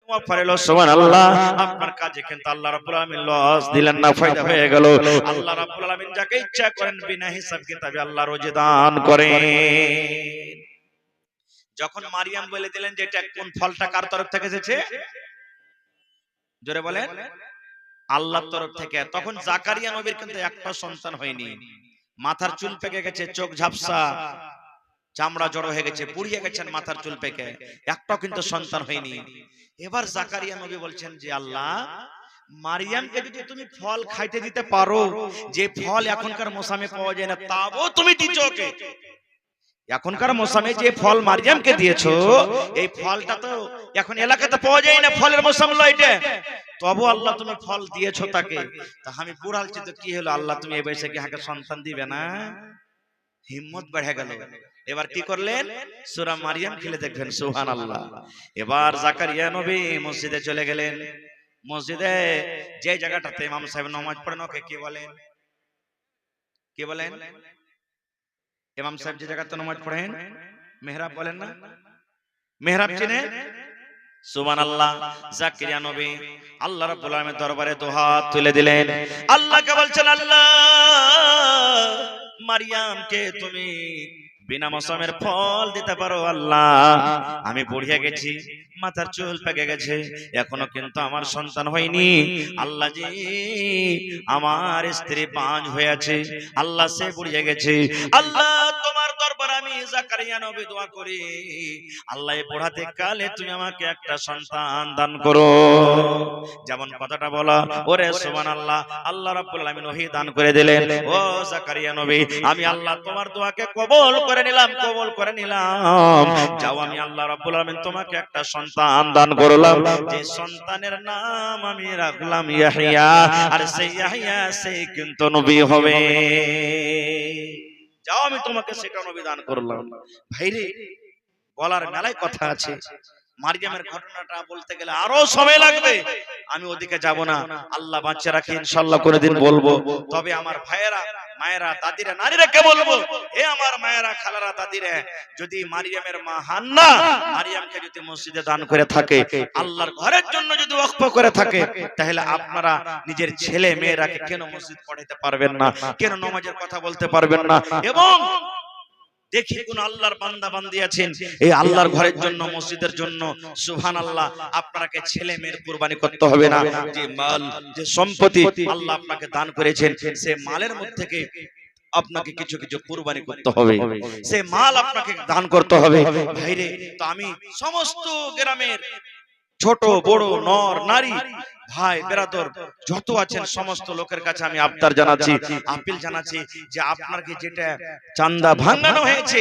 সুবহানাল্লাহ। আপনার কাজে কিন্তু আল্লাহ রাব্বুল আলামিন লস দিলেন না, ফায়দা হয়ে গেল। আল্লাহ রাব্বুল আলামিন যাকে ইচ্ছা করেন বিনা হিসাব কিতাবে আল্লাহ রোজী দান করেন। যখন মারিয়াম বলে দিলেন যে এটা কোন ফলটা কার তরফ থেকে এসেছে, জোরে বলেন, আল্লাহর তরফ থেকে, তখন জাকারিয়া নবীর কিন্তু একটা সন্তান হয়নি। মাথার চুল পেকে গেছে, চোখ ঝাপসা, চামড়া জড়ো হয়ে গেছে, পুড়িয়ে গেছেন মাথার চুল পেকে, একটাও কিন্তু সন্তান হয়নি। এবার জাকারিয়া নবী বলছেন যে আল্লাহ, মারিয়ামকে যদি তুমি ফল খাইতে দিতে পারো, যে ফল এখনকার মৌসুমে পাওয়া যায় না, তাও তুমি দিছো ওকে। এখনকার মৌসুমে যে ফল মারিয়ামকে দিয়েছো, এই ফলটা তো এখন এলাকাতে পাওয়া যায় না, ফলের মৌসুম নয় এটা, তবু আল্লাহ তুমি ফল দিয়েছো তাকে। তা আমি বুড়ালছি তো কি হলো, আল্লাহ তুমি এই বয়সে কি হাকে সন্তান দিবে না? হিম্মত বেড়ে গেল। এবার কি করলেন, সূরা মারিয়াম খুলে দেখবেন, সুবহানাল্লাহ। এবার জাকারিয়া নবী মসজিদে চলে গেলেন। মসজিদে যে জায়গাটাতে ইমাম সাহেব নামাজ পড়েন ওকে কি বলেন, কি বলেন? ইমাম সাহেব যে জায়গাতে নামাজ পড়েন মেহরাব বলেন না? মেহরাব চিনেন? সুবহানাল্লাহ। জাকারিয়া নবী আল্লাহ রাব্বুল আলামিনের দরবারে দুহাত তুলে দিলেন, আল্লাহকে বলছেন, আল্লাহ, মারিয়ামকে তুমি বিনা মৌসুমের ফল দিতে পারো আল্লাহ। আমি বুড়িয়ে গেছি, মাথার চুল পেকে গেছে, এখনো কিন্তু আমার সন্তান হয়নি। আল্লাহ জি, আমার স্ত্রী পাঁচ হয়ে আছে, আল্লাহ সে বুড়িয়ে গেছে। আল্লাহ তোমার দরবারে আমি জাকারিয়া নবী দোয়া করি, আল্লাহ এই বুড়াতে কালে তুমি আমাকে একটা সন্তান দান করো। যেমন কথাটা বলা, ওরে সুবহানাল্লাহ, আল্লাহ রাব্বুল আলামিন ওহী দান করে দিলেন, ও জাকারিয়া নবী, আমি আল্লাহ তোমার দোয়াকে কবুল করে নিলাম, কবুল করে নিলাম। যাও, আমি আল্লাহ রাব্বুল আলামিন তোমাকে একটা সন্তান দান করলাম, যে সন্তানের নাম আমি রাখলাম ইয়াহইয়া, আর সেই ইয়াহইয়া সেই কিন্তু নবী হবে। যাও, আমি তোমাকে সেটা নবী দান করলাম। ভাইরে, বলার মেলায় কথা আছে। মারিয়ামের ঘটনাটা বলতে গেলে আরো সময় লাগবে, আমি ওদিকে যাব না। আল্লাহ বাঁচিয়ে রাখি, ইনশাআল্লাহ কোনদিন বলবো। তবে আমার ভাইয়েরা, মায়েরা, দাদিরা, নারীরা কে বলবো, হে আমার মায়েরা, খালারা, দাদিরা, যদি মারিয়ামের মা হান্না মারিয়ামকে যদি মসজিদে দান করে থাকে, আল্লাহর ঘরের জন্য যদি ওয়াকফ করে থাকে, তাহলে আপনারা নিজের ছেলে মেয়েরাকে কেন মসজিদ পড়াইতে পারবেন না? কেন নামাজের কথা বলতে পারবেন না? এবং দেখি কোন আল্লাহর বান্দা বান্দি আছেন এই আল্লাহর ঘরের জন্য, মসজিদের জন্য, সুবহানাল্লাহ, আপনাকে ছেলে মেয়ের কুরবানি করতে হবে না। যে মাল, যে সম্পত্তি আল্লাহ আপনাকে দান করেছেন, সে মালের মধ্যে থেকে আপনাকে কিছু কিছু কুরবানি করতে হবে, সে মাল আপনাকে দান করতে হবে। ভাইরে, তো আমি সমস্ত গ্রামের ছোট বড় নর নারী ভাই বেরাদর যত আছেন সমস্ত লোকের কাছে আমি আবদার জানাচ্ছি, আপিল জানাচ্ছি, যে আপনাকে যেটা চাঁদা ভাঙানো হয়েছে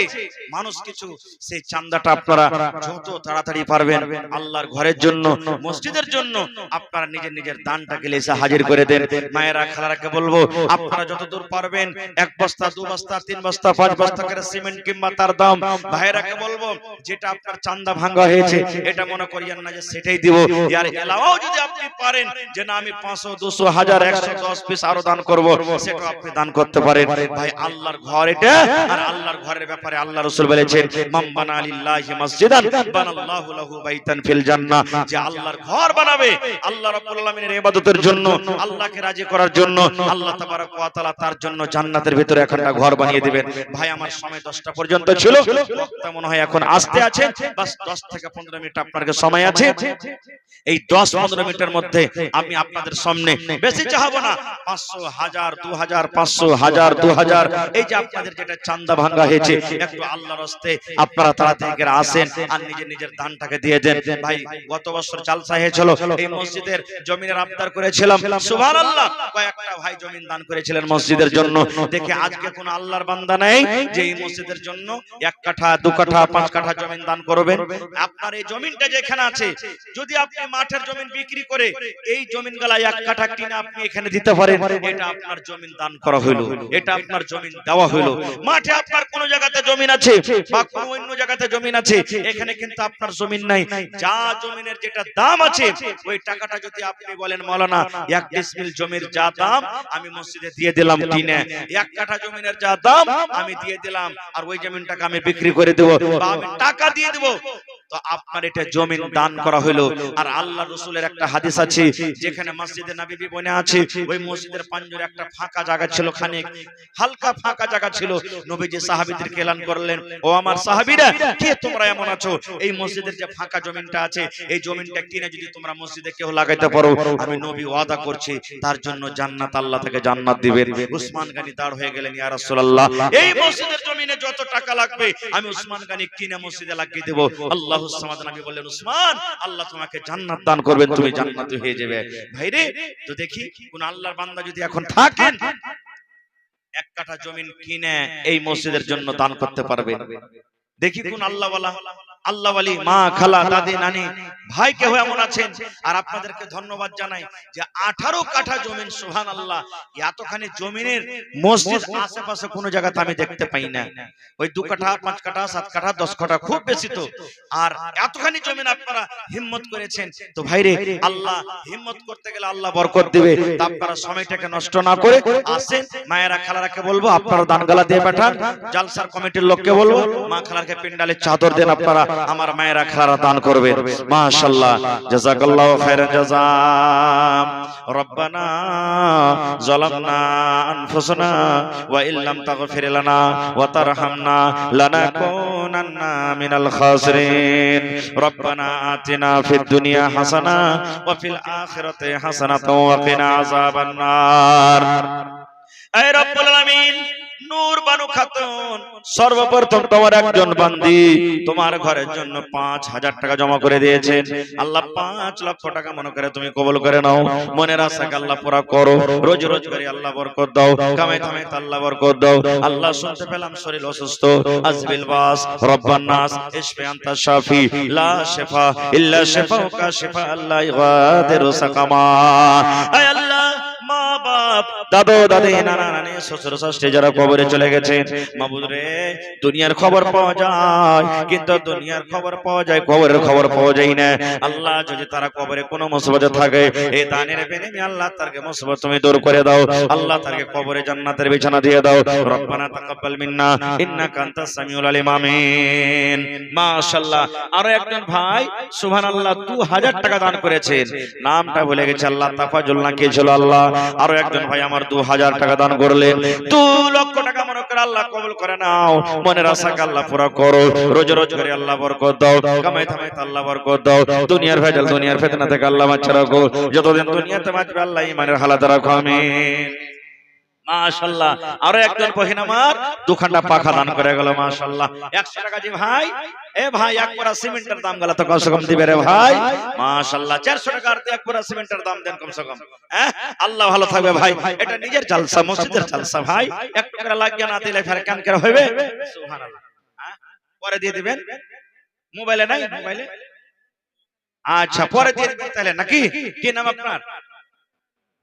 মানুষ কিছু, সেই চাঁদাটা আপনারা যত তাড়াতাড়ি পারবেন আল্লাহর ঘরের জন্য, মসজিদের জন্য আপনারা নিজের নিজের দানটাকে এসে হাজির করে দেন। মায়েরা, খালারাকে বলবো, আপনারা যতদূর পারবেন 1 বস্তা 2 বস্তা 3 বস্তা 5 বস্তা করে সিমেন্ট কিংবা তার দাম, ভাইরাকে বলবো যেটা আপনার চাঁদা ভাঙা হয়েছে এটা মনে করিয়েন না যে সেটাই দিব, আর এলাও যদি আপনি পারেন যে না আমি 500 200 1000 110 পিস আরো দান করব, সেটা আপনি দান করতে পারেন। ভাই, আল্লাহর ঘর এটা, আর আল্লাহর ঘরের ব্যাপারে আল্লাহ রাসূল বলেছেন, মান বানা লিল্লাহি মাসজিদান বানাল্লাহু লাহু বাইতান ফিল জান্নাহ, যে আল্লাহর ঘর বানাবে আল্লাহ রাব্বুল আলামিনের ইবাদতের জন্য, আল্লাহকে রাজি করার জন্য, আল্লাহ তাবারক ওয়া তাআলা তার জন্য জান্নাতের ভিতরে একটা ঘর বানিয়ে দিবেন। ভাই, আমার সময় 10টা পর্যন্ত ছিল, বক্তা মনে হয় এখন আসতে আছে, বাস 10 থেকে 15 মিনিট আপনার কাছে সময় আছে। এই 10-15 মিনিটের মধ্যে আমি আপনাদের সামনে বেশি চাহাবো না, 500 1000 2000 500 1000 2000 এই যে আপনাদের যেটা চাঁদা ভাঙা হয়েছে, একটু আল্লাহর রাস্তে আপনারা তাড়াতাড়ি করে আসেন আর নিজের নিজের দানটাকে দিয়ে দেন। ভাই, গত বছর জালসা হয়েছিল, এই মসজিদের জমিনের আবদার করেছিলাম, সুবহানাল্লাহ, কয়েকটা ভাই জমিন দান করেছিলেন মসজিদের জন্য। দেখে আজকে কোন আল্লাহর বান্দা নেই যে এই মসজিদের জন্য 1 কাঠা 2 কাঠা 5 কাঠা জমিন দান করবেন। আপনার এই জমিনটা যেখানে আছে, যদি আপনি মাঠের জমিন বিক্রি করে এই জমিন গালা 1 কাঠা কিনে আপনি এখানে দিতে পারেন, এটা আপনার জমিন দান করা হলো, এটা আপনার জমিন দেওয়া হলো। মাঠে আপনার কোন জায়গাতে জমিন আছে বা কোন অন্য জায়গাতে জমিন আছে, এখানে কিন্তু আপনার জমিন নাই। যা জমিনের যেটা দাম আছে ওই টাকাটা যদি আপনি বলেন মাওলানা 1 ডিসমিল জমির যা দাম আমি মসজিদে দিয়ে দিলাম কিনে, 1 কাঠা জমিনের যা দাম আমি দিয়ে দিলাম, আর ওই জমিনটাকে আমি বিক্রি করে দেব বা আমি টাকা দিয়ে দেব, তো আপনার এটা জমিন দান করা হলো। আর আল্লাহ রাসূলের একটা হাদিস আছে, যেখানে মসজিদে নববী বনে আছে, ওই মসজিদের পাঞ্জরে একটা ফাঁকা জায়গা ছিল, খানিক হালকা ফাঁকা জায়গা ছিল। নবীজি সাহাবীদেরকে এলান করলেন, ও আমার সাহাবীরা, কে তোমরা এমন আছো, এই মসজিদের যে ফাঁকা জমিনটা আছে এই জমিনটা কিনে যদি তোমরা মসজিদে কেউ লাগাইতে পারো, আমি নবী ওয়াদা করছি তার জন্য জান্নাত, আল্লাহ থেকে জান্নাত দিবেন। উসমান গনি দাঁড় হয়ে গেলেন, ইয়া রাসূলুল্লাহ, এই মসজিদের জমিনে যত টাকা লাগবে আমি উসমান গনি কিনে মসজিদে লাগিয়ে দেব। আল্লাহুস সামাদ নবী বললেন, উসমান, আল্লাহ তোমাকে জান্নাত দান করবেন, তুমি জান্নাতি হয়ে যাবে। ভাইরে, তো দেখি কোন আল্লাহর বান্দা যদি এখন থাকেন 1 কাঠা জমিন কিনে এই মসজিদের জন্য দান করতে পারবে, দেখি কোন আল্লাহওয়ালা, আল্লাহওয়ালি মা, খালা, দাদি, নানি, ভাই কেউ এমন আছেন। আর আপনাদেরকে ধন্যবাদ জানাই যে 18 কাঠা জমিন, সুবহানাল্লাহ, এতখানি জমিনের মসজিদ আশেপাশে কোনো জায়গাতে আমি দেখতে পাই না। ওই 2 কাঠা, 5 কাঠা, 7 কাঠা, 10 কাঠা, খুব বেশি তো। আর এতখানি জমিন আপনারা হিম্মত করেছেন, তো ভাইরে, আল্লাহ হিম্মত করতে গেলে আল্লাহ বরকত দিবে। তা আপনারা সময়টাকে নষ্ট না করে আসেন। মায়েরা, খালারাকে বলবো আপনারা দানগালা দিয়ে পাঠান, জালসার কমিটির লোককে বলবো মা খালারকে পিন্ডালের চাদর দেন, আপনারা আমার মায়েরা খালারা দান করবে। মাশাআল্লাহ, জাযাকাল্লাহু খাইরান জাযা। রব্বানা যালামনা আনফুসানা ওয়া ইল্লাম তাগফির লানা ওয়া তারহামনা লানাকুনান্না মিনাল খাসিরিন। রব্বানা আতিনা ফিদ দুনিয়া হাসানা ওয়া ফিল আখিরাতি হাসানাতাও ওয়া কিনা আযাবান নার। হে রব্বুল আলামিন, নূর বানু খাতুন, সর্বপ্রথম তোমার একজন বান্দি তোমার ঘরের জন্য 5000 টাকা জমা করে দিয়েছেন। আল্লাহ 5 লক্ষ টাকা মনে করে তুমি কবুল করে নাও। মনের আশাকে আল্লাহ পুরা করো, রোজ রোজ করে আল্লাহ বরকত দাও, কামাই কামাই আল্লাহ বরকত দাও। আল্লাহ শুনতে পেলাম শরীর অসুস্থ, আজবিল বাস, রব্বান নাস, ইশফি আনতা শাফি, লা শিফা ইল্লা শিফাউকা শিফা আল্লাহ ইগাদিরু সাকামা। আয় আল্লাহ, মা বাপ, দাদু দাদি, নানা নানি, শ্বশুর শাশুড়ি যারা কবরে চলে গেছে, মাবুদ রে, দুনিয়ার খবর পাওয়া যায় কিন্তু দুনিয়ার খবর পাওয়া যায়, কবরের খবর পাওয়া যায় না। আল্লাহ, যদি তারা কবরে কোনো মুসিবতে থাকে, এই দানের বিনিময়ে আল্লাহ তারকে মুসিবত তুমি দূর করে দাও। আল্লাহ তারকে কবরে জান্নাতের বিছানা দিয়ে দাও। রব্বানা তাকাব্বাল মিন্না ইন্নাকা আনতাস সামিউল আলিম, আমিন। মাশাআল্লাহ, আরো একজন ভাই সুবহানাল্লাহ 2000 টাকা দান করেছেন, নামটা ভুলে গেছে, আল্লাহ তাফাজুল না কি ছিল আল্লাহ। আরো একজন ভাই আমার 2000 টাকা দান করলেন, 2 লক্ষ টাকা মনে করে আল্লাহ কবুল করে নাও। মনের আশাকে আল্লাহ পুরা করো, রোজ রোজ করে আল্লাহ বরকত দাও, কামাই কামাই আল্লাহ বরকত দাও। দুনিয়ার ভেজাল, দুনিয়ার ফিতনা থেকে আল্লাহ বাঁচিয়ে রাখো, যতদিন দুনিয়াতে বাঁচবে আল্লাহ ঈমানের হালাত রাখো, আমিন। মাশাআল্লাহ, আরো একজন বহিন আমার 2 খান্ডা পাখা দান করে গেল, মাশাআল্লাহ। 100 টাকা জি ভাই, এ ভাই, এক পুরা সিমেন্টের দাম গেল তো কমসে কম দিবে রে ভাই, মাশাআল্লাহ। 400 টাকা আর এক পুরা সিমেন্টের দাম দেন কমসে কম, হ্যাঁ? আল্লাহ ভালো থাকবে ভাই, এটা নিজের জালসা, মসজিদের জালসা ভাই, একটু করে লাগিয়ে না দিলে ফের কান করে হবে, সুবহানাল্লাহ। হ্যাঁ, পরে দিয়ে দিবেন, মোবাইলে নাই, মোবাইলে, আচ্ছা পরে দিয়ে দিবেন তাহলে, নাকি? কি নাম আপনার?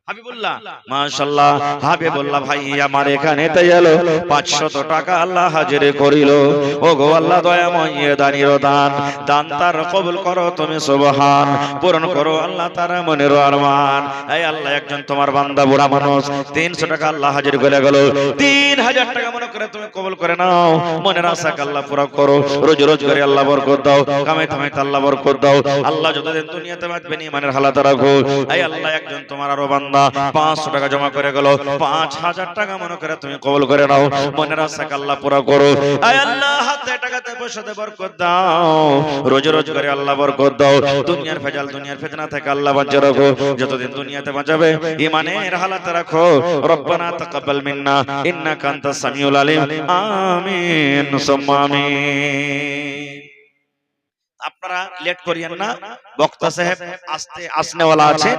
হাবিবুল্লাহ, মাশাআল্লাহ, হাবিবুল্লাহ ভাই আমার এখানে তে এলো 500 টাকা আল্লাহ হাজির করিল। ও গো আল্লাহ দয়াময়, দানির দান, দান তার কবুল করো তুমি, সুবহান, পূরণ করো আল্লাহ তার মনের আরমান। এই আল্লাহ, একজন তোমার বান্দা বুড়া মানুষ 300 টাকা আল্লাহ হাজির করে গেল, 3000 টাকা মনে করে তুমি কবুল করে নাও। মনের আশাকে আল্লাহ পুরা করো, রোজ রোজ করে আল্লাহ বরকত দাও, কামাই কামাই আল্লাহ বরকত দাও। আল্লাহ যতদিন দুনিয়াতে বাঁচবেন ঈমানের হালাত রাখো। এই আল্লাহ, একজন তোমার আরো বান্দা 500 টাকা জমা করে গেল, 5000 টাকা মনে করে তুমি কবুল করে নাও। মনের আশাকে আল্লাহ পুরা করো। আয় আল্লাহ, হাতে টাকাতে পয়সাতে বরকত দাও, রোজ রোজ করে আল্লাহ বরকত দাও। দুনিয়ার ভেজাল, দুনিয়ার ফিতনা থেকে আল্লাহ বাঁচিয়ে রাখো, যতদিন দুনিয়াতে বাঁচাবে ঈমানের হালাতে রাখো। রব্বানা তাকাব্বাল মিন্না ইন্নাকা আনতাস সামিউল আলিম, আমিন সুম্মা আমিন। আপনারা লেট করিয়েন না, বক্তা সাহেব আসনেওয়ালা আছে,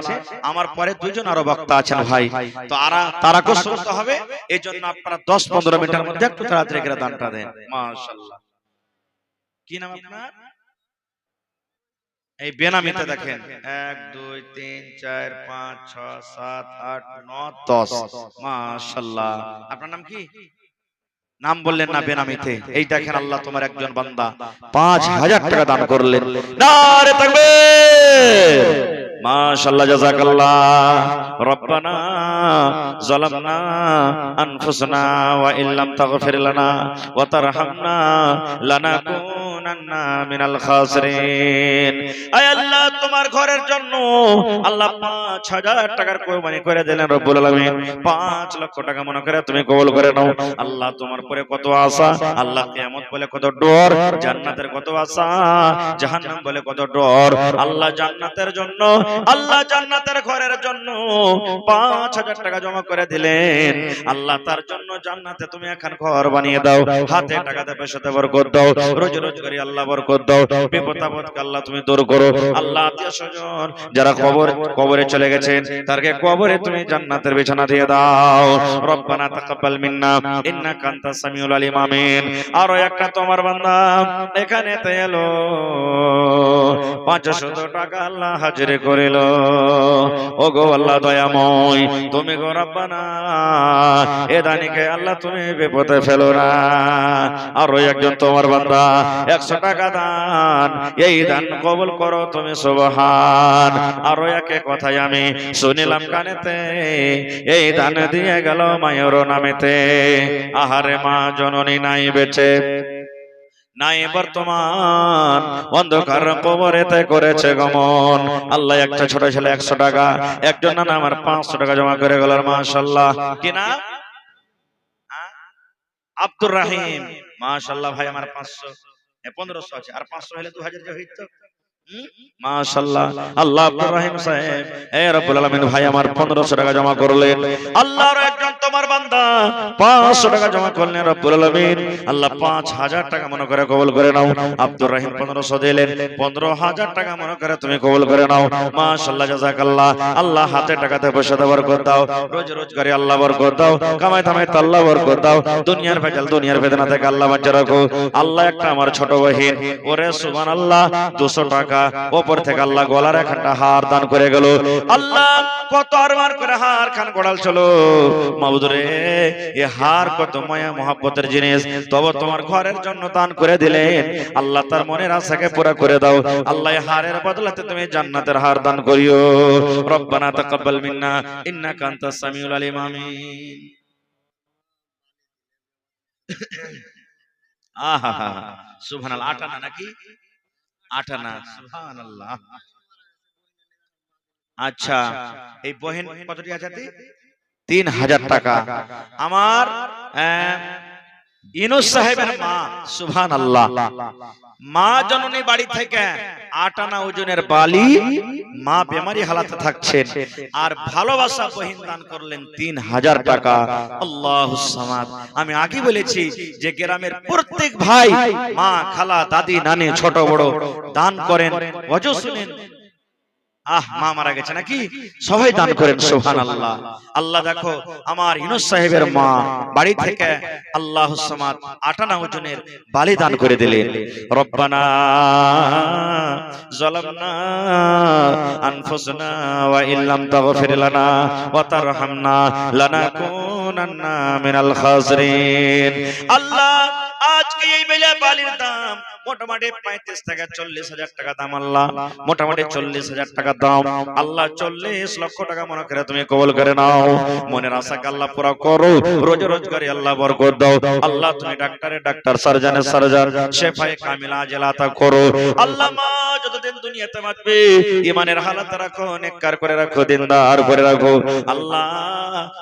আমার পরে 2 জন আরো বক্তা আছেন ভাই, তো তারাকে শুনতে হবে। এই জন্য আপনারা 10-15 মিনিটের মধ্যে একটু তাড়াতাড়ি করে দানটা দেন। মাশাআল্লাহ। কি নাম আপনার? এই বেনামিতে দেখেন 1 2 3 4 5 6 7 8 9 10 মাশাআল্লাহ। আপনার নাম কি? নাম বললেন না বেনামিতে। এই দেখেন আল্লাহ তোমার একজন বান্দা 5000 টাকা দান করলেন। নারে তাকবীর, মাশাআল্লাহ, জাযাকাল্লাহ। রব্বানা যালামনা আনফুসানা ওয়া ইল্লাম তাগফির লানা ওয়া তারহামনা লানাকুনান্না মিনাল খাসিরিন। আয় আল্লাহ, তোমার ঘরের জন্য আল্লাহ 5000 টাকার কোরবানি করে দিলেন রব্বুল আলামিন। 5 লক্ষ টাকা মনে করে তুমি কবুল করে নাও। আল্লাহ তোমার পরে কত আশা, আল্লাহ কিয়ামত বলে কত ডর, জান্নাতের কত আশা, জাহান্নাম বলে কত ডর। আল্লাহ জান্নাতের জন্য, আল্লাহ জান্নাতের ঘরের জন্য 5000 টাকা জমা করে দিলেন। আল্লাহ তার জন্য জান্নাতে তুমি এখন ঘর বানিয়ে দাও। হাতে টাকাতে পয়সাতে বরকত দাও, রোজ রোজ করে আল্লাহ বরকত দাও। বিপদ আপদকে আল্লাহ তুমি দূর করো। আল্লাহ আত্মীয় স্বজন যারা কবরে চলে গেছেন তারকে কবরে তুমি জান্নাতের বিছানা দিয়ে দাও। রব্বানা তাকাব্বাল মিন্না ইন্নাকা আনতাস সামিউল আলিম। আমিন। আরো একটা তোমার বান্দা এখানে এলো 500 টাকা আল্লাহ হাজির করিল। ওগো আল্লাহ দয়াময়, তুমি গো রব্বানা এ দানিকে আল্লাহ তুমি বিপদে ফেলো না। আরো একজন তোমার বান্দা 100 টাকা দান, এই দান কবুল করো তুমি সুবহান। আরো একে কথাই আমি শুনিলাম কানেতে, এই দান দিয়ে গেল মায়ের নামেতে। আহারে মা জননী নাই বেঁচে, নাই বর্তমান, অন্ধকার কবরেতে করেছে গমন। আল্লাহ একটা ছোট ছেলে 100 টাকা, একজন নানা আমার 500 টাকা জমা করে গেল। মাশাআল্লাহ। কি না? আব্দুর রহিম। মাশাআল্লাহ ভাই, আমার 500 1500 আছে, আর 500 হলে 2000 যে হইতো। মাশাআল্লাহ। আল্লাহ আব্দুর রহিম সাহেব, হে রব্বুল আলামিন ভাই আমার 1500 টাকা জমা করলেন। আল্লাহর একজন তোমার বান্দা 500 টাকা জমা করলেন রব্বুল আলামিন। আল্লাহ 5000 টাকা মনে করে কবুল করে নাও। আব্দুর রহিম 1500 দিলেন, 15000 টাকা মনে করে তুমি কবুল করে নাও। মাশাআল্লাহ, জাযাকাল্লাহ। আল্লাহ হাতে টাকাতে পয়সাতে বরকত দাও, রোজ রোজ করে আল্লাহ বরকত দাও, কামাই ধামাই আল্লাহ বরকত দাও। দুনিয়ার ভেজাল, দুনিয়ার বেদনা থেকে আল্লাহ বাঁচিয়ে রাখো। আল্লাহ একটা আমার ছোট বহিন, ওরে সুবহানাল্লাহ, 200 টাকা ওপর থেকে আল্লাহ গলার একটা হার দান করে গেল। আল্লাহ কত আরমান করে হার খান গড়াল চলো মাবুদ রে, এই হার কত মায়া মহব্বতের জিনিস, তবে তোমার ঘরের জন্য দান করে দিলেন। আল্লাহ তার মনের আশাকে পুরা করে দাও। আল্লাহ এই হারের বদলাতে তুমি জান্নাতের হার দান করিও। রব্বানা তাকাব্বাল মিন্না ইন্নাকা আনতাস সামিউল আলিম। আমিন। আহা হা, সুবহানাল্লাহ। 8 আনা নাকি? 8 আনা, সুবহানাল্লাহ। আচ্ছা, এই বহেন কতটি আছে? 3000 টাকা। আমার ইনুস সাহেবের মা, সুবহানাল্লাহ, মা জননী বাড়ি থেকে 8 আনা ওজনের বালি, মা বেমারি হালাতে থাকছেন, আর ভালোবাসা বহিন দান করলেন 3000 টাকা। আল্লাহুস সামাদ। আমি আগে বলেছি যে গ্রামের প্রত্যেক ভাই, মা, খালা, দাদি, নানি, ছোট বড় দান করেন। ওয়াজ শুনেন, মা মারা গেছে নাকি, সবাই দান করেন। সুবহানাল্লাহ। আল্লাহ দেখো আমার ইউনুস সাহেবের মা বাড়ি থেকে আল্লাহুস সামাদ 8 আনা ওজনের বালি দান করে দিলেন। রব্বানা যালামনা আনফুসানা ওয়া ইল্লাম তাগফির লানা ওয়া তারহামনা লানাকুনান্না মিনাল খাসিরিন। আল্লাহ আজকে এই বেলা বালির দাম মোটামুটি 35 থেকে 40,000 টাকা দাম। আল্লাহ মোটামুটি 40,000 টাকা দাম। আল্লাহ 40 লক্ষ টাকা মনে করে তুমি কবুল করে নাও। মনের আশাকে আল্লাহ পুরা করো, রোজ রোজ করে আল্লাহ বরকত দাও। আল্লাহ তুমি ডাক্তারের ডাক্তার, সার্জনের সার্জন, শেফায়ে কামিলা আজলাতা করো। আল্লাহ মা যতদিন দুনিয়াতে বাঁচবে ঈমানের হালাত রাখো, নেককার করে রাখো, দিনদার করে রাখো। আল্লাহ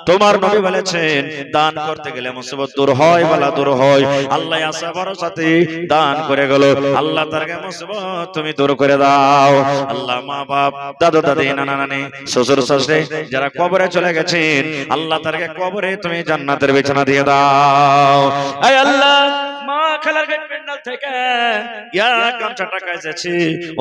তোমার নবী বলেছেন দান করতে গেলে মুসিবত দূর হয়, বালা দূর হয়। আল্লাহ আশা ভরসাতে দান করে গেল। আল্লাহ তার মুসিবত তুমি দূর করে দাও। আল্লাহ মা বাপ, দাদু দাদি, নানা নানি, শ্বশুর শাশুড়ি যারা কবরে চলে গেছেন, আল্লাহ তার কবরে তুমি জান্নাতের বিছানা দিয়ে দাও। আয় আল্লাহ মা খেলার গেট প্যান্ডেল থেকে এক গামছা টাকা এসেছে।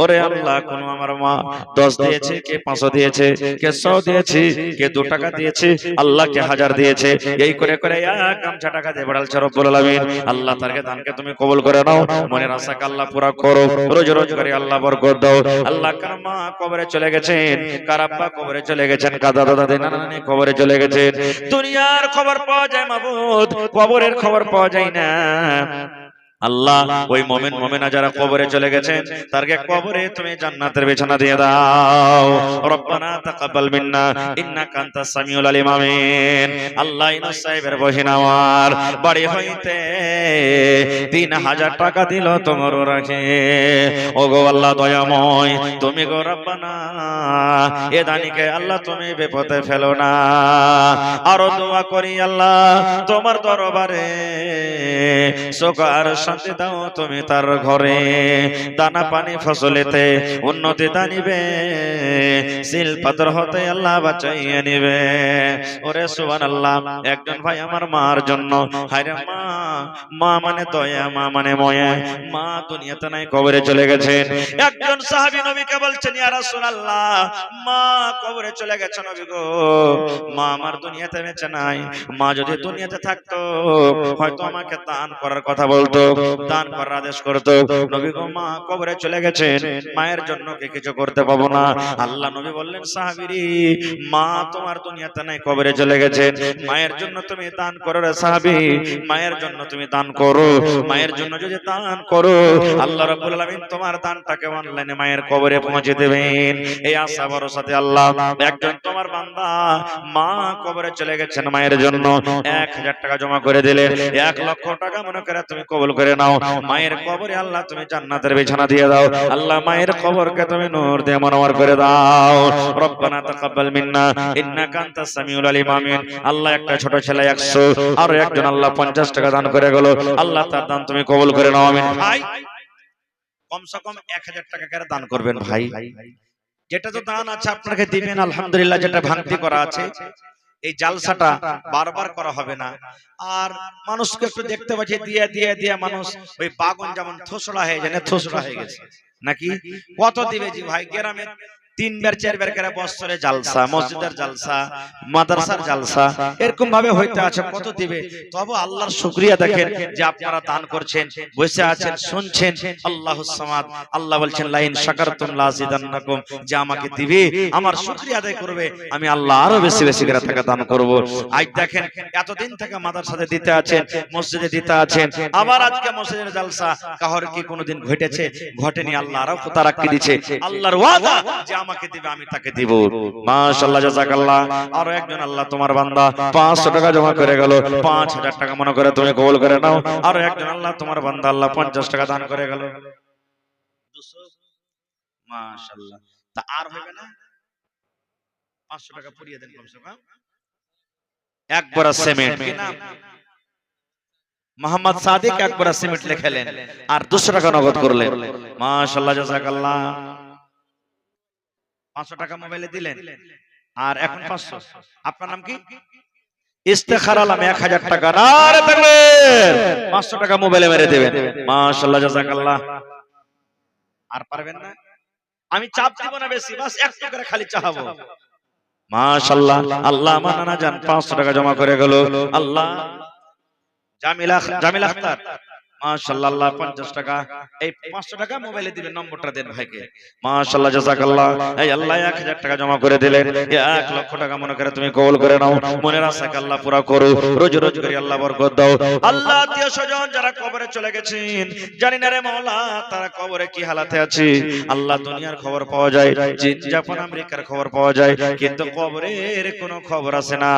ওরে আল্লাহ, কোন আমার মা 10 দিয়েছে, কে 500 দিয়েছে, কে 100 দিয়েছে, কে 2 টাকা দিয়েছে, আল্লাহ কে 1000 দিয়েছে। এই করে করে এক গামছা টাকা দিয়ে বাড়ালছে রব্বুল আলামিন। আল্লাহ তারকে দানকে তুমি কবুল করে নাও, মনের আশাকে আল্লাহ পুরা করো, রোজ রোজ করে আল্লাহ বরকত দাও। আল্লাহ কার মা কবরে চলে গেছেন, কার আব্বা কবরে চলে গেছেন, কার দাদা দাদি নানা নানি কবরে চলে গেছেন। দুনিয়ার খবর পাওয়া যায় মাবুদ, কবরের খবর পাওয়া যায় না। আল্লাহ ওই মুমিন মুমিনা যারা কবরে চলে গেছেন, তারকে কবরে তুমি জান্নাতের বিছানা দিয়ে দাও। রব্বানা তাকাব্বাল মিন্না ইন্নাকা আনতাস সামিউল আলিম। আমিন। আল্লাহ ইউনূস সাহেবের বহিন আমার বাড়ি হইতে 3000 টাকা দিল তোমার রাখে। ওগো আল্লাহ দয়াময়, তুমি গো রব্বানা এ দানিকে আল্লাহ তুমি বিপদে ফেলো না। আরো দোয়া করি আল্লাহ তোমার দরবারে, সুকার শান্তি দাও তুমি তার ঘরে, দানা পানি ফসলেতে উন্নতি দানিবে, সিল পাথর হতে আল্লাহ বাঁচাইয়ে নিবে। ওরে সুবহানাল্লাহ। একজন ভাই আমার মার জন্য, হায়রে মা, মা মানে দয়া, মা মানে ময়া, মা দুনিয়াতে নাই কবরে চলে গেছেন। একজন সাহাবী নবীকে বলছেন, ইয়া রাসূলুল্লাহ, মা কবরে চলে গেছে নবী গো, মা আমার দুনিয়াতে বেঁচে নাই। মা যদি দুনিয়াতে থাকতো হয়তো আমাকে দান করার কথা বলতো, দান করার আদেশ করতো। নবী গো, মা কবরে চলে গেছেন, মায়ের জন্য কি কিছু করতে পাবো না? আল্লাহ নবী বললেন, সাহাবীরি, মা তোমার দুনিয়াতে নাই কবরে চলে গেছেন, মায়ের জন্য তুমি দান করো রে সাহাবী, মায়ের জন্য তুমি দান করো। মায়ের জন্য যদি দান করো, আল্লাহ রাব্বুল আলামিন তোমার দানটাকে অনলাইনে মায়ের কবরে পৌঁছে দেবেন। এই আশা ভরসাতে আল্লাহ একজন তোমার বান্দা মা কবরে চলে গেছেন, মায়ের জন্য 1000 টাকা জমা করে দিলেন। 1 লক্ষ টাকা মনে করে তুমি কবুল করে নাও। মায়ের কবরে আল্লাহ তুমি জান্নাতের বিছানা দিয়ে দাও। আল্লাহ মায়ের কবরকে তুমি নূর দিয়ে মনোয়ার করে দাও। রব্বানা তাকাব্বাল মিন্না ইন্নাকা আনতাস সামিউল আলিম। আমিন। আল্লাহ একটা ছোট ছেলে 100, আর একজন আল্লাহ 50 টাকা দান করে গেল, আল্লাহ তার দান তুমি কবুল করে নাও। আমিন। ভাই কমসে কম 1000 টাকা করে দান করবেন ভাই। যেটা তো দান আছে আপনাকে দিবেন আলহামদুলিল্লাহ। যেটা ভাঙতি করা আছে, এই জালসাটা বারবার করা হবে না। আর মানুষকে একটু দেখতে পাচ্ছি দিয়ে দিয়ে দিয়ে মানুষ ওই বাগন যেমন থোসড়া হয়ে যায়, থোসড়া হয়ে গেছে নাকি। কত দিবে জি ভাই? গ্রামে 3 বার 4 বার করে বছরে জালসা, মসজিদের জালসা, মাদ্রাসার জালসা এরকম ভাবে হইতে আছে। কত দিবে? তবে আল্লাহর শুকরিয়া দেখেন যে আপনারা দান করছেন, বসে আছেন, শুনছেন। আল্লাহুস সামাদ। আল্লাহ বলছেন, লাইন শাকারতুম লাযিদান্নাকুম, যে আমাকে দিবে, আমার শুকরিয়া আদায় করবে, আমি আল্লাহ আরো বেশি বেশি করে টাকা দান করব। আজ দেখেন এতদিন থেকে মাদ্রাসাতে দিতে আছেন, মসজিদে দিতে আছেন, আবার আজকে মসজিদের জালসা। কাহর কি কোনোদিন ঘটেছে? ঘটেনি। আল্লাহ আরো তারাক্কি দিচ্ছে। আল্লাহর ওয়াদা যে আমাকে দিবে আমি তাকে দিব। মাশাআল্লাহ, জাযাকাল্লাহ। আর একজন আল্লাহ তোমার বান্দা 500 টাকা জমা করে গেল, 5000 টাকা মনে করে তুমি কবুল করে নাও। আর একজন আল্লাহ তোমার বান্দা আল্লাহ 50 টাকা দান করে গেল, 200। মাশাআল্লাহ। তা আর হবে না? 500 টাকা পুরিয়ে দেন কমসে কম। একবার সিমেন্ট কি নাম মোহাম্মদ সাদিক, একবার সিমেন্ট লিখলেন আর 200 টাকা নগদ করলেন। মাশাআল্লাহ, জাযাকাল্লাহ। 500 টাকা মোবাইলে দিলেন আর এখন 500। আপনার নাম কি? ইস্তেখার আলম 1000 টাকা। নারে তাকবীর। 500 টাকা মোবাইলে মেরে দিবেন। মাশাআল্লাহ, জাযাকাল্লাহ। আর পারবেন না? আমি চাপ দিব না বেশি, বাস একটু করে খালি চাহাবো। মাশাআল্লাহ। আল্লাহ আমার নানা জান 500 টাকা জমা করে গেল। আল্লাহ জামিল আখতার, মাশাআল্লাহ, আল্লাহ 50 টাকা। এই 500 টাকা মোবাইলে দিবেন, নম্বরটা দেন ভাইকে। মাশাআল্লাহ, জাযাকাল্লাহ। এই আল্লাহ 1000 টাকা জমা করে দিলেন। 1 লক্ষ টাকা মনে করে তুমি কবুল করে নাও। মনের আশাকে আল্লাহ পুরা করো, রোজ রোজ করে আল্লাহ বরকত দাও। আল্লাহ আত্মীয় স্বজন যারা কবরে চলে গেছেন, জানি না রে মাওলা তারা কবরে কি হালাতে আছে। আল্লাহ দুনিয়ার খবর পাওয়া যায়, চীন জাপান আমেরিকার খবর পাওয়া যায়, কিন্তু কবরের কোনো খবর আছে না।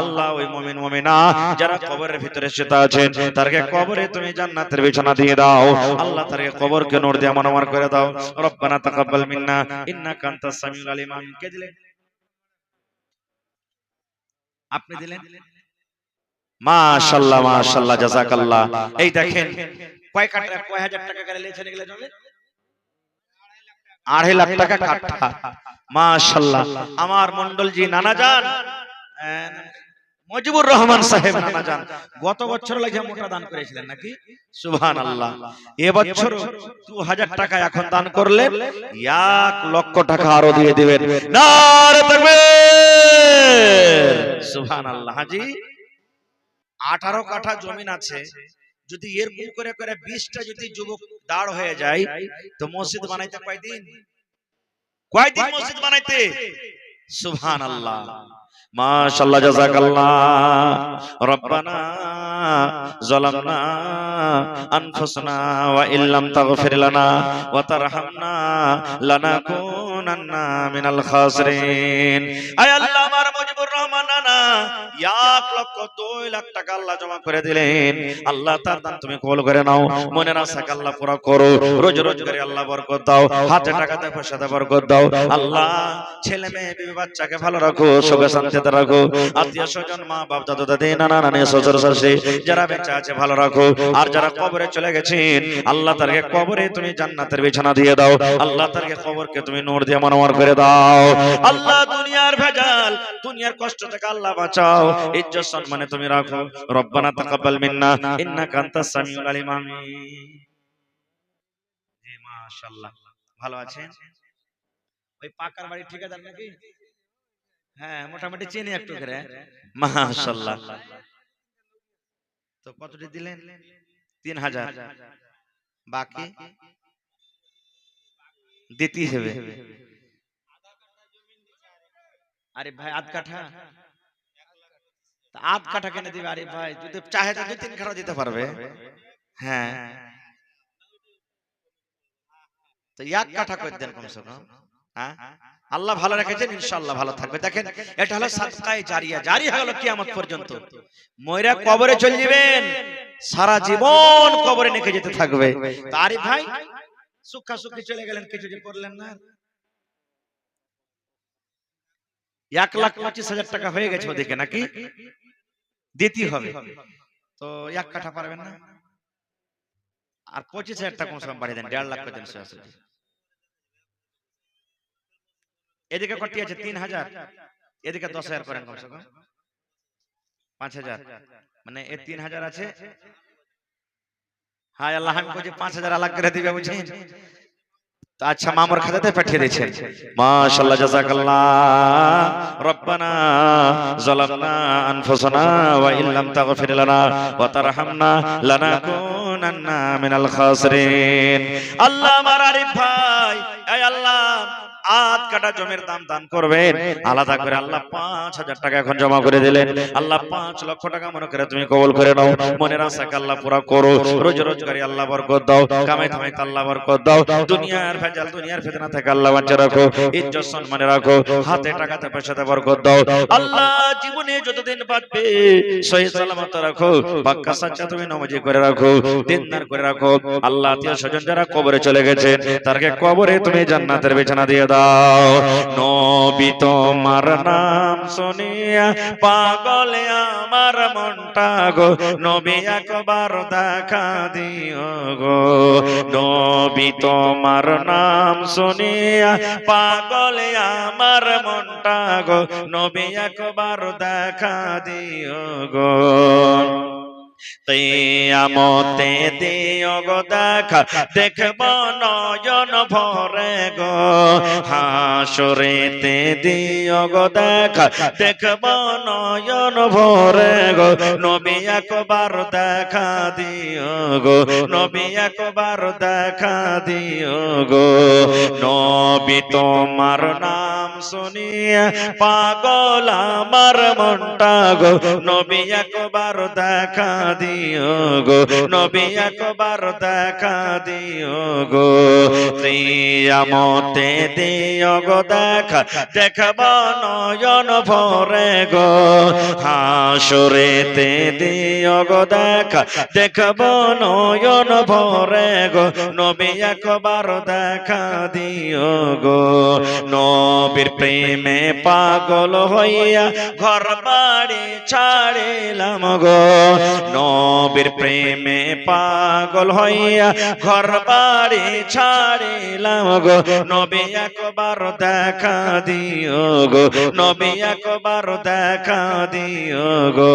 আল্লাহ ওই মুমিন মুমিনা যারা কবরের ভিতরে শুয়ে আছেন, তারকে কবরে তুমি জান্নাতের বিছানা দিয়ে দাও। আল্লাহ তারকে কবরকে নূর দিয়ে মনোয়ার করে দাও। রব্বানা তাকাব্বাল মিন্না ইন্নাকা আনতাস সামিউল আলিম। আমিন। কে দিলেন? আপনি দিলেন। মাশাআল্লাহ, মাশাআল্লাহ, জাযাকাল্লাহ। এই দেখেন কয় হাজার টাকা করে লিখেছেন এগুলা জন্য? 2.5 লাখ টাকা কাঠা। মাশাআল্লাহ। আমার মন্ডলজি নানা জান মুজিবুর রহমান সাহেব নানা জান গত বছর লাগে মোটা দান করেছিলেন নাকি? সুবহানাল্লাহ। এবছর 2000 টাকা এখন দান করলেন, 1 লক্ষ টাকা আরো দিয়ে দিবেন। নারে তাকবীর, সুবহানাল্লাহ। হাজি 18 কাঠা জমিন আছে, যদি এরকম করে করে 20টা যদি যুবক দাঁড় হয়ে যায় তো মসজিদ বানাইতে কয়দিন মসজিদ বানাইতে? সুবহানাল্লাহ, মাশাআল্লাহ, জাযাকাল্লাহ। রব্বানা যালামনা আনফুসানা ওয়া ইল্লাম তাগফির লানা ওয়া তারহামনা লানাকুনান্না মিনাল খাসিরিন। আয় আল্লাহ, আমার মুজিবুর রহমান নানা 1 লক্ষ 2 লাখ টাকা আল্লাহ জমা করে দিলেন। আল্লাহ তার দান তুমি কবুল করে নাও, মনের আশাকে আল্লাহ পুরা করো, রোজ রোজ করে আল্লাহ বরকত দাও, হাতে টাকাতে পয়সাতে বরকত দাও। আল্লাহ ছেলে মেয়ে বিবি বাচ্চাকে ভালো রাখো, সুখে শান্তিতে রাখো, আত্মীয় স্বজন মা বাপ দাদু দাদি নানা নানি শ্বশুর শাশুড়ি যারা বেঁচে আছে ভালো রাখো, আর যারা কবরে চলে গেছেন আল্লাহ তাদেরকে কবরে তুমি জান্নাতের বিছানা দিয়ে দাও। আল্লাহ তাদেরকে কবরকে তুমি নূর দিয়ে মনোমর করে দাও। আল্লাহ দুনিয়ার ভেজাল, দুনিয়ার কষ্ট থেকে আল্লাহ বাঁচাও, ইজ্জত সম্মানে তুমি রাখো। রব্বানা তাকাব্বাল মিন্না ইন্নাকা আনতাস সামিউল আলিম। আমিন। জি মাশাআল্লাহ, ভালো আছেন? ওই পাকার বাড়ি ঠিকাদার নাকি? হ্যাঁ, মোটামুটি চিনি একটু করে। মাশাআল্লাহ। তো কতটি দিলেন? 3000। বাকি দিতে হবে। আরে ভাই আধ কাঠা, আধ কাঠা কেন দিবে? আরে ভাই যদি চাহে তো 2-3 কাঠা দিতে পারবে। হ্যাঁ, তো 1 কাঠা করে দেন কমসে কম। হ্যাঁ, আল্লাহ ভালো রেখেছেন, ইনশাআল্লাহ ভালো থাকবে। দেখেন এটা হলো সাদকায়ে জারিয়া, জারি হয়ে গেল কিয়ামত পর্যন্ত। ময়রা কবরে চলে যাবেন, সারা জীবন কবরে নিয়ে যেতে থাকবে। তারই ভাই সুখা সুখী চলে গেলেন, কিছু যে করলেন না। 1,25,000 টাকা হয়ে গেছে ওদিকে নাকি? দিতে হবে তো 1 কাঠা পারবেন না, আর 25,000 টাকা কমসে কম বাড়িয়ে দেন, 1.5 লাখ করে দেন। এদিকে কটি আছে? 3,000। এদিকে 10,000 করেন কমসে কম 5,000, মানে এ 3,000 আছে। হায় আল্লাহ, আমি বলছি 5,000 আলাদা করে দিবে বুঝছেন? আচ্ছা, মামুর খাতাতে পাঠিয়ে দিয়েছেন। মাশাআল্লাহ, জাযাকাল্লাহ। রব্বানা যালামনা আনফুসানা ওয়া ইল্লাম তাগফির লানা ওয়া তারহামনা লানাকুনান্না মিনাল খাসিরিন। আল্লাহ আমার আরিফ ভাই, এই আল্লাহ আধ কাটা জমির দাম দান করবেন আলাদা করে। আল্লাহ 5,000 টাকা এখন জমা করে দিলেন। আল্লাহ 5 লক্ষ টাকা মনে করে তুমি কবুল করে নাও, মনের আশাকে আল্লাহ পুরা করো, রোজ রোজগারি আল্লাহ বরকত দাও, কামাই ধামাইতে আল্লাহ বরকত দাও, দুনিয়ার ভেজাল দুনিয়ার ফিতনা থেকে আল্লাহ বাঁচিয়ে রাখো, ইজ্জত সম্মানে রাখো, হাতে টাকাতে পয়সাতে বরকত দাও। আল্লাহ জীবনে যতদিন বাঁচবে সহি সালামত রাখো, পাক্কা সাচ্চা তুমি নামাজি করে রাখো, দিনদার করে রাখো। আল্লাহ আত্মীয় স্বজন যারা কবরে চলে গেছেন তাদেরকে কবরে তুমি জান্নাতের বিছানা দিয়ে দাও। নবী তোমার নাম শুনিয়া পাগল আমার মনটা গো, নবী একবার দেখা দিও গো। নবী তোমার নাম শুনিয়া পাগল আমার মনটা গো, নবী একবার দেখা দিও গো। কিয়ামতে দিও গো দেখা, দেখব নয়ন ভরে গো। হাসরেতে দিও গো দেখা, দেখব নয়ন ভরে গো। নবী একবার দেখা দিও গো, নবী একবার দেখা দিও গো। নবী তোমার নাম শুনিয়া পাগল আমার মনটা গো, নবী একবার দেখা দিও গো, নবী একবার দেখা দিও গো। কিয়ামতে দিও গো দেখা, দেখব নয়ন ভরে গো। হাসরেতে দিও গো দেখা, দেখব নয়ন ভরে গো। নবী একবার দেখা দিও গো। নবীর নবীর প্রেমে পাগল হইয়া ঘর বাড়ি ছাড়িলাম গো নবীর প্রেমে পাগল হইয়া ঘর বাড়ি ছাড়িলাম গো নবী একবার দেখা দিও গো নবী একবার দেখা দিও গো